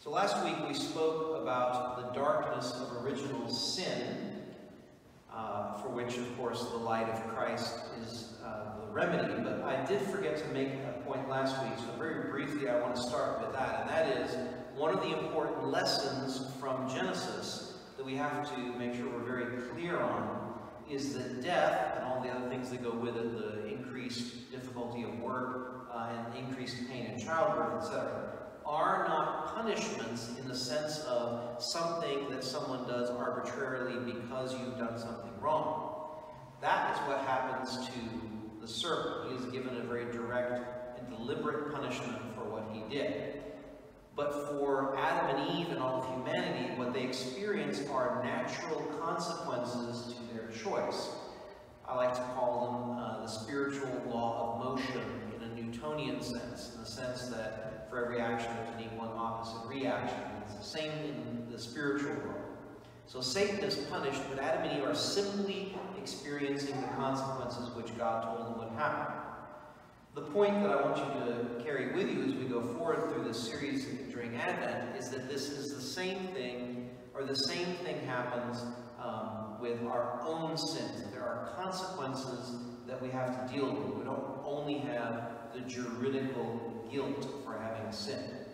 So last week we spoke about the darkness of original sin, for which, of course, the light of Christ is the remedy. But I did forget to make a point last week, so very briefly I want to start with that. And that is one of the important lessons from Genesis that we have to make sure we're very clear on is that death and all the other things that go with it, the increased difficulty of work and increased pain in childbirth, etc., are not punishments in the sense of something that someone does arbitrarily because you've done something wrong. That is what happens to the serpent. He is given a very direct and deliberate punishment for what he did. But for Adam and Eve and all of humanity, what they experience are natural consequences to their choice. I like to call them the spiritual law of motion in a Newtonian sense, in the sense that for every action there's an equal and opposite reaction. It's the same in the spiritual world. So Satan is punished, but Adam and Eve are simply experiencing the consequences which God told them would happen. The point that I want you to carry with you as we go forward through this series during Advent is that this is the same thing, or the same thing happens with our own sins. There are consequences that we have to deal with. We don't only have the juridical guilt for having sinned.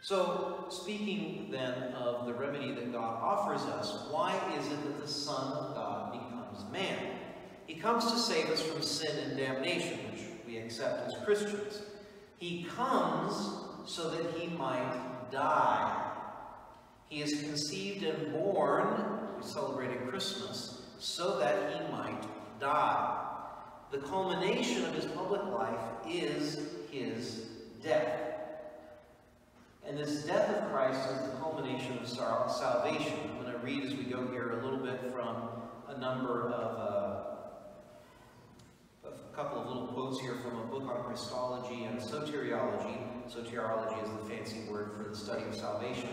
So, speaking then of the remedy that God offers us, why is it that the Son of God becomes man? He comes to save us from sin and damnation, which we accept as Christians. He comes so that he might die. He is conceived and born, we celebrated Christmas, so that he might die. The culmination of his public life is his death. And this death of Christ is the culmination of salvation. I'm going to read as we go here a little bit from a number of a couple of little quotes here from a book on Christology and soteriology. Soteriology is the fancy word for the study of salvation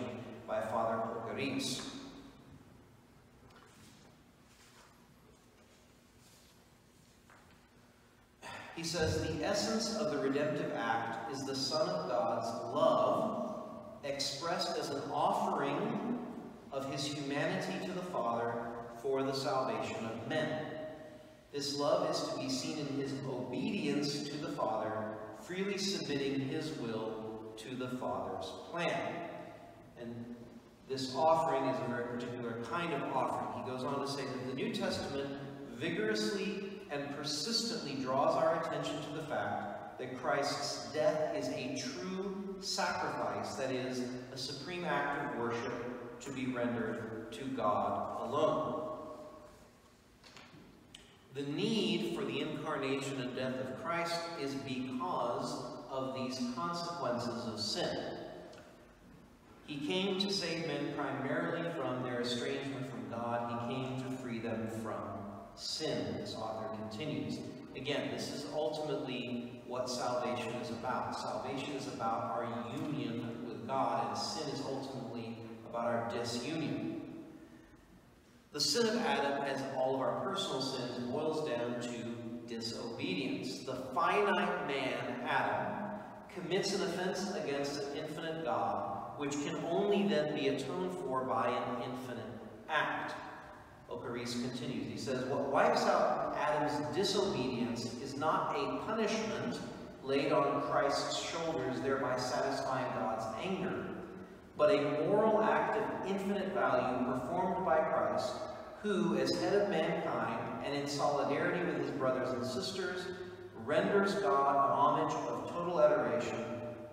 by Father Ocaris. He says, the essence of the redemptive act is the Son of God's love expressed as an offering of his humanity to the Father for the salvation of men. This love is to be seen in his obedience to the Father, freely submitting his will to the Father's plan. And this offering is a very particular kind of offering. He goes on to say that the New Testament vigorously and persistently draws our attention to the fact that Christ's death is a true sacrifice, that is, a supreme act of worship to be rendered to God alone. The need for the incarnation and death of Christ is because of these consequences of sin. He came to save men primarily from their estrangement from God. He came to free them from sin, this author continues. Again, this is ultimately what salvation is about. Salvation is about our union with God, and sin is ultimately about our disunion. The sin of Adam, as all of our personal sins, boils down to disobedience. The finite man, Adam, commits an offense against an infinite God, which can only then be atoned for by an infinite act. Ocaris continues. He says, what wipes out Adam's disobedience is not a punishment laid on Christ's shoulders, thereby satisfying God's anger, but a moral act of infinite value performed by Christ, who, as head of mankind and in solidarity with his brothers and sisters, renders God an homage of total adoration,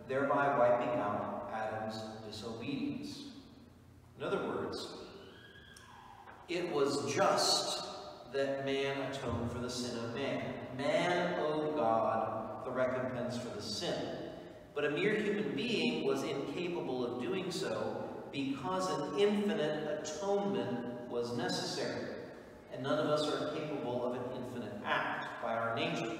thereby wiping out Adam's disobedience. In other words, it was just that man atoned for the sin of man. Man owed God the recompense for the sin. But a mere human being was incapable of doing so because an infinite atonement was necessary. And none of us are capable of an infinite act by our nature.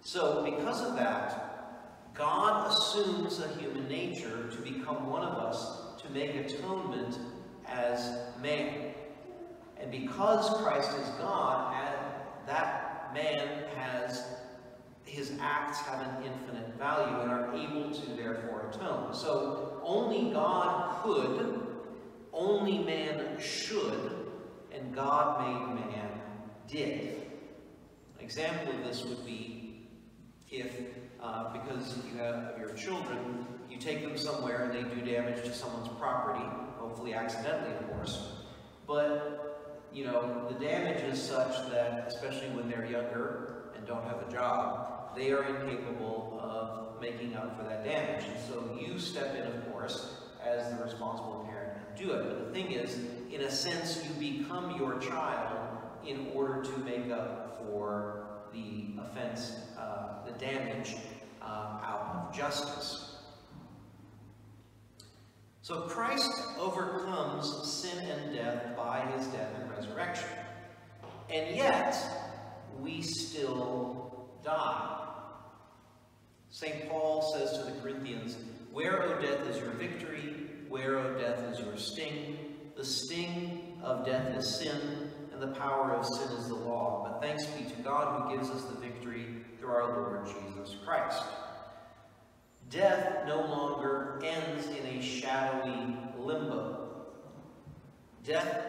So, because of that, God assumes a human nature to become one of us to make atonement as man. And because Christ is God, that man has his acts have an infinite value and are able to therefore atone. So only God could, only man should, and God made man did. An example of this would be if, because you have your children, you take them somewhere and they do damage to someone's property, hopefully accidentally, of course, but, you know, the damage is such that, especially when they're younger and don't have a job, they are incapable of making up for that damage. And so you step in, of course, as the responsible parent and do it. But the thing is, in a sense, you become your child in order to make up for the offense, the damage, out of justice. So Christ overcomes sin and death by his death and resurrection. And yet, we still die. St. Paul says to the Corinthians, "Where, O death, is your victory? Where, O death, is your sting? The sting of death is sin, and the power of sin is the law. But thanks be to God who gives us the victory through our Lord Jesus Christ." Death no longer ends in a shadowy limbo. Death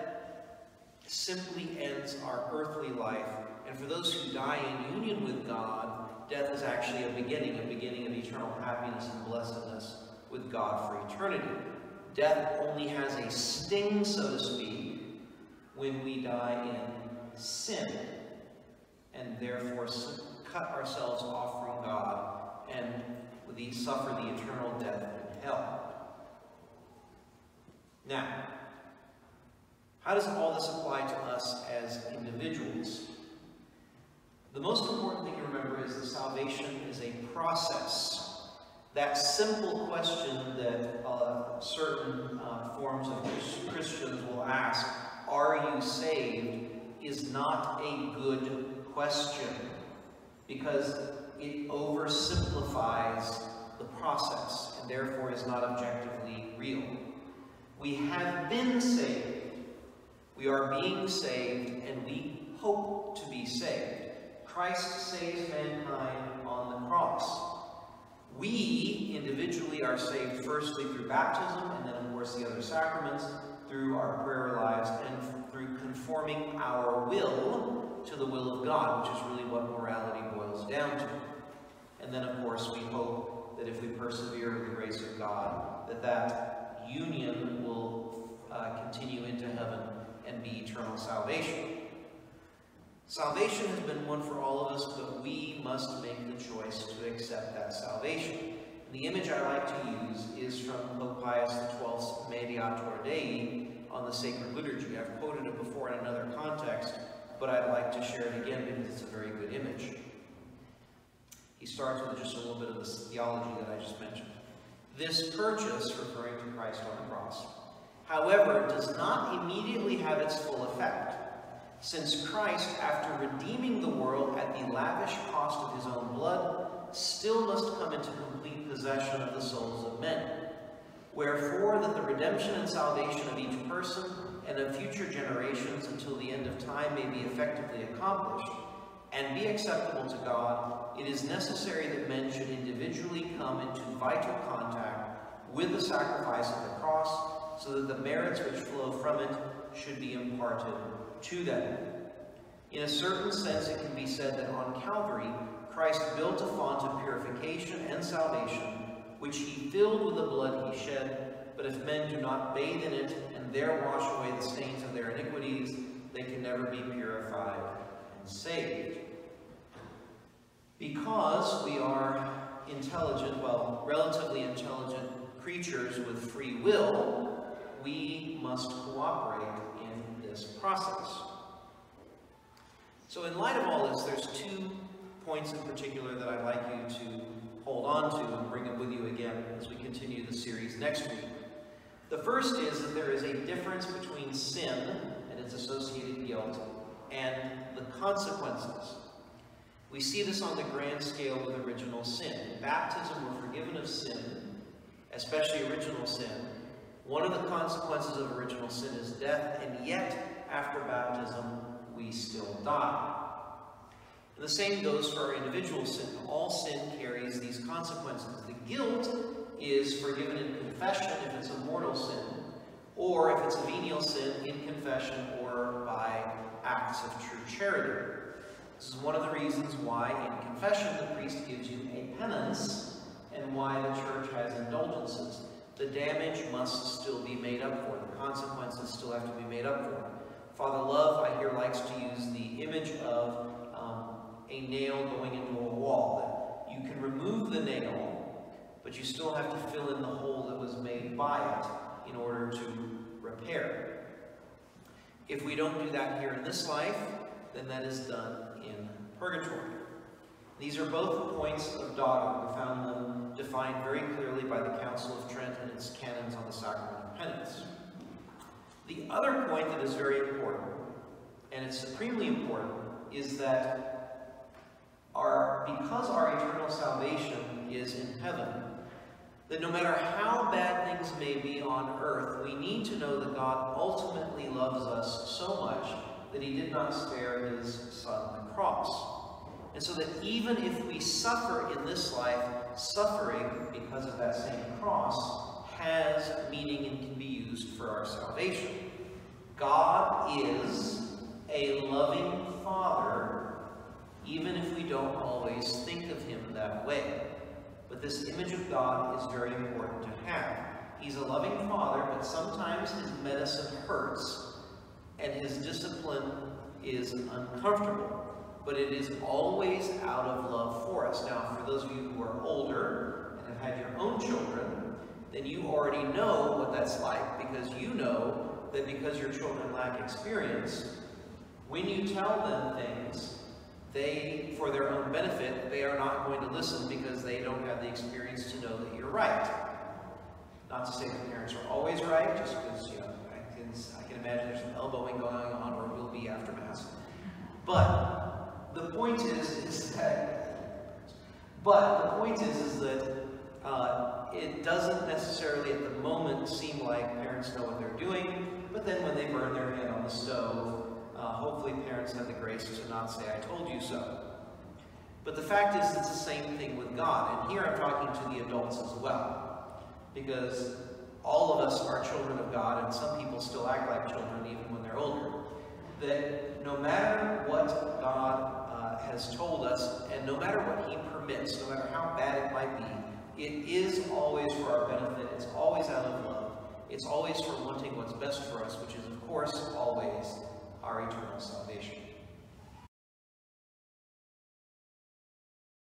simply ends our earthly life, and for those who die in union with God, death is actually a beginning of eternal happiness and blessedness with God for eternity. Death only has a sting, so to speak, when we die in sin, and therefore cut ourselves off from God and suffer the eternal death in hell. Now, how does all this apply to us as individuals? The most important thing to remember is that salvation is a process. That simple question that certain forms of Christians will ask, "Are you saved?" is not a good question, because it oversimplifies the process and therefore is not objectively real. We have been saved. We are being saved, and we hope to be saved. Christ saves mankind on the cross. We individually are saved firstly through baptism, and then of course the other sacraments, through our prayer lives, and through conforming our will to the will of God, which is really what morality boils down to. And then, of course, we hope that if we persevere with the grace of God, that union will continue into heaven and be eternal salvation. Salvation has been won for all of us, but we must make the choice to accept that salvation. And the image I like to use is from Pope Pius XII's Mediator Dei on the sacred liturgy. I've quoted it before in another context, but I'd like to share it again because it's a very good image. He starts with just a little bit of this theology that I just mentioned. This purchase, referring to Christ on the cross, however, does not immediately have its full effect, since Christ, after redeeming the world at the lavish cost of his own blood, still must come into complete possession of the souls of men. Wherefore, that the redemption and salvation of each person and of future generations until the end of time may be effectively accomplished and be acceptable to God, it is necessary that men should individually come into vital contact with the sacrifice of the cross, so that the merits which flow from it should be imparted to them. In a certain sense, it can be said that on Calvary, Christ built a font of purification and salvation, which he filled with the blood he shed. But if men do not bathe in it and there wash away the stains of their iniquities, they can never be purified and saved. Because we are intelligent, well, relatively intelligent creatures with free will, we must cooperate in this process. So in light of all this, there's 2 points in particular that I'd like you to hold on to and bring up with you again as we continue the series next week. The first is that there is a difference between sin and its associated guilt and the consequences. We see this on the grand scale with original sin. In baptism, we're forgiven of sin, especially original sin. One of the consequences of original sin is death, and yet, after baptism, we still die. And the same goes for our individual sin. All sin carries these consequences. The guilt is forgiven in confession if it's a mortal sin, or if it's a venial sin, in confession or by acts of true charity. This is one of the reasons why in confession the priest gives you a penance, and why the church has indulgences. The damage must still be made up for. The consequences still have to be made up for. Father Love, I hear, likes to use the image of a nail going into a wall. That you can remove the nail, but you still have to fill in the hole that was made by it in order to repair. If we don't do that here in this life, then that is done in purgatory. These are both points of dogma. We found them defined very clearly by the Council of Trent and its canons on the sacrament of penance. The other point that is very important, and it's supremely important, is that because our eternal salvation is in heaven, that no matter how bad things may be on earth, we need to know that God ultimately loves us so much that he did not spare his Son on the cross. And so that even if we suffer in this life, suffering because of that same cross has meaning and can be used for our salvation. God is a loving Father, even if we don't always think of him that way. But this image of God is very important to have. He's a loving Father, but sometimes his medicine hurts, and his discipline is uncomfortable. But it is always out of love for us. Now, for those of you who are older and have had your own children, then you already know what that's like, because you know that because your children lack experience, when you tell them things, they, for their own benefit, they are not going to listen because they don't have the experience to know that you're right. Not to say that parents are always right, just because, you know, I can imagine there's some elbowing going on, or will be after Mass. But the point is that it doesn't necessarily at the moment seem like parents know what they're doing, but then when they burn their hand on the stove, hopefully parents have the grace to not say, I told you so. But the fact is, it's the same thing with God. And here I'm talking to the adults as well, because all of us are children of God, and some people still act like children even when they're older. That no matter what God has told us, and no matter what he permits, no matter how bad it might be, it is always for our benefit. It's always out of love. It's always for wanting what's best for us, which is, of course, always our eternal salvation.